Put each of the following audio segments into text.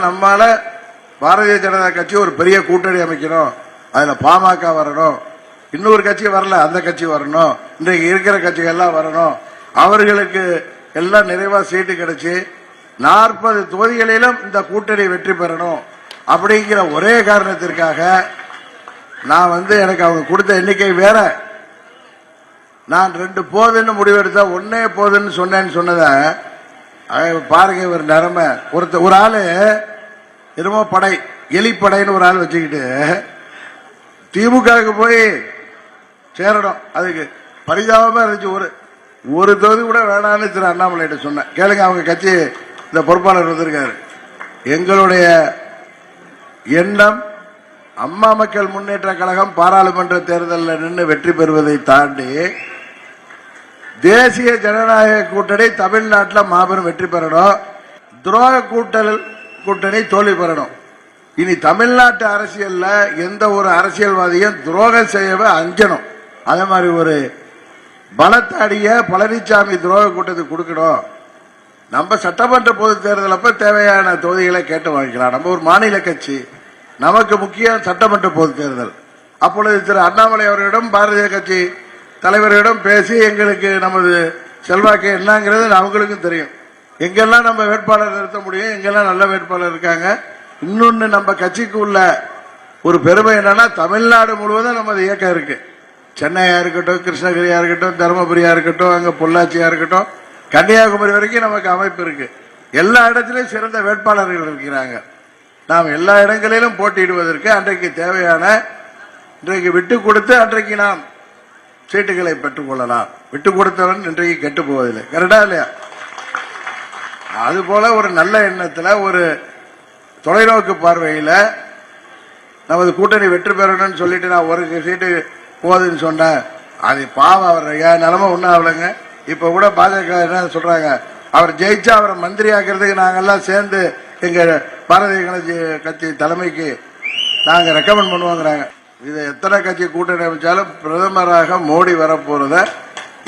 நம்மால பாரதிய ஜனதா கட்சி ஒரு பெரிய கூட்டணி அமைக்கணும், அதுல பாமக வரணும், இன்னொரு கட்சி வரல அந்த கட்சி வரணும், இன்றைக்கு இருக்கிற கட்சிகள் எல்லாம் வரணும், அவர்களுக்கு எல்லாம் நிறைவா சீட்டு கிடைச்சி 40 தொகுதிகளிலும் இந்த கூட்டணி வெற்றி பெறணும் அப்படிங்கிற ஒரே காரணத்திற்காக நான் எனக்கு அவங்க கொடுத்த எண்ணிக்கை வேற. நான் 2 போதுன்னு முடிவெடுத்தா 1 போதுன்னு சொன்னத பாருங்க. ஒரு நிலைமை ஒரு ஆளு என்னமோ படை எலிப்படைன்னு ஒரு ஆள் வச்சுக்கிட்டு திமுகவுக்கு போய் சேரணும். அதுக்கு பரிதாபமா இருந்துச்சு. ஒரு தொகுதி கூட வேணான்னு திரு அண்ணாமலை சொன்னேன். கேளுங்க, அவங்க கட்சி இந்த பொறுப்பாளர் வந்திருக்காரு. எங்களுடைய எண்ணம் அம்மா மக்கள் முன்னேற்ற கழகம் பாராளுமன்ற தேர்தலில் நின்று வெற்றி பெறுவதை தாண்டி தேசிய ஜனநாயக கூட்டணி தமிழ்நாட்டில் மாபெரும் வெற்றி பெறணும், துரோக கூட்டணி தோல்வி பெறணும். இனி தமிழ்நாட்டு அரசியல்ல எந்த ஒரு அரசியல்வாதியும் துரோகம் செய்யவே அஞ்சணும். அதே மாதிரி ஒரு பலத்தாடிய பழனிசாமி துரோக கூட்டத்துக்கு கொடுக்கணும். நம்ம சட்டமன்ற பொது தேர்தல் அப்ப தேவையான தொகுதிகளை கேட்டு வாங்கிக்கலாம். நம்ம ஒரு மாநில கட்சி, நமக்கு முக்கியம் சட்டமன்ற பொது தேர்தல். அப்பொழுது திரு அண்ணாமலை அவர்களிடம் பாரதிய கட்சி தலைவர்களிடம் பேசி எங்களுக்கு நமது செல்வாக்கு என்னங்கிறது அவங்களுக்கும் தெரியும். எங்கெல்லாம் நம்ம வேட்பாளர் நிறுத்த முடியும், எங்கெல்லாம் நல்ல வேட்பாளர் இருக்காங்க. இன்னொன்னு நம்ம கட்சிக்கு உள்ள ஒரு பெருமை என்னன்னா தமிழ்நாடு முழுவதும் நமது இயக்கம் இருக்கு. சென்னையா இருக்கட்டும், கிருஷ்ணகிரியா இருக்கட்டும், தருமபுரியா இருக்கட்டும், அங்க பொள்ளாச்சியா இருக்கட்டும், கன்னியாகுமரி வரைக்கும் நமக்கு அமைப்பு இருக்கு. எல்லா இடத்திலும் சிறந்த வேட்பாளர்கள் இருக்கிறாங்க. நாம் எல்லா இடங்களிலும் போட்டியிடுவதற்கு அன்றைக்கு தேவையான இன்றைக்கு விட்டு கொடுத்து அன்றைக்கு நாம் சீட்டுகளை பெற்றுக் கொள்ளலாம். விட்டு கொடுத்தவன் இன்றைக்கு கெட்டு போவதில்லை. கரெக்டா இல்லையா? அதுபோல ஒரு நல்ல எண்ணத்துல ஒரு தொலைநோக்கு பார்வையில நமது கூட்டணி வெற்றி பெறணும்னு சொல்லிட்டு நான் ஒரு சீட்டு போகுதுன்னு சொன்னேன். அது பாவம், அவர் நிலைமை ஒன்னும் ஆகலைங்க. இப்ப கூட பாஜக என்ன சொல்றாங்க, அவர் ஜெயிச்சா அவரை மந்திரி ஆக்கிறதுக்கு நாங்கெல்லாம் சேர்ந்து எங்க பாரதிய கட்சி தலைமைக்கு நாங்க ரெக்கமெண்ட் பண்ணுவோங்கிறாங்க. இது எத்தனை கட்சி கூட்டணி அமைச்சாலும் பிரதமராக மோடி வரப்போறத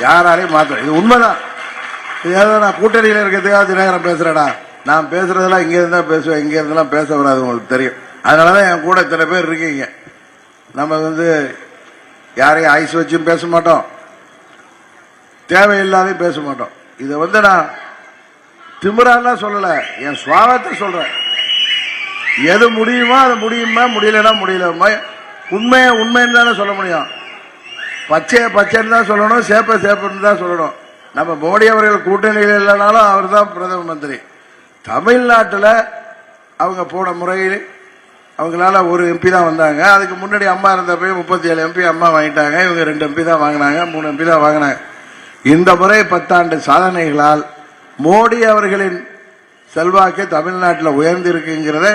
யாராலையும் மாற்ற. இது உண்மைதான். ஏதோ நான் கூட்டணியில் இருக்கிறதுக்காக தினகரன் பேசுறேடா, நான் பேசுறதெல்லாம் இங்க இருந்தா பேசுவேன், இங்க இருந்தெல்லாம் பேச வராது, உங்களுக்கு தெரியும். அதனாலதான் என் கூட இத்தனை பேர் இருக்கீங்க. நம்ம யாரையும் ஐஸ் வச்சும் பேச மாட்டோம், தேவையில்லாதையும் பேச மாட்டோம். இதை நான் திமிராலாம் சொல்லல, என் சுவாபத்தை சொல்றேன். எது முடியுமோ அது முடியுமா, முடியலன்னா முடியலமா. உண்மையை உண்மைன்னு தானே சொல்ல முடியும். பச்சையை பச்சைன்னு தான் சொல்லணும், சேப்பை சேப்புன்னு தான் சொல்லணும். நம்ம மோடி அவர்கள் கூட்டணியில் இல்லைனாலும் அவர் தான் பிரதம மந்திரி. தமிழ்நாட்டில் அவங்க போன முறையில் அவங்களால ஒரு எம்பி தான் வந்தாங்க. அதுக்கு முன்னாடி அம்மா இருந்தப்ப 37 எம்பி அம்மா வாங்கிட்டாங்க. இவங்க 2 எம்பி தான் வாங்கினாங்க, 3 எம்பி தான் வாங்கினாங்க. இந்த முறை 10 ஆண்டு சாதனைகளால் மோடி அவர்களின் செல்வாக்கு தமிழ்நாட்டில் உயர்ந்திருக்குங்கிறத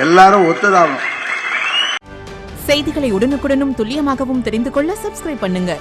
எல்லாரும் ஒத்துதாகும். செய்திகளை உடனுக்குடனும் துல்லியமாகவும் தெரிந்து கொள்ள சப்ஸ்கிரைப் பண்ணுங்க.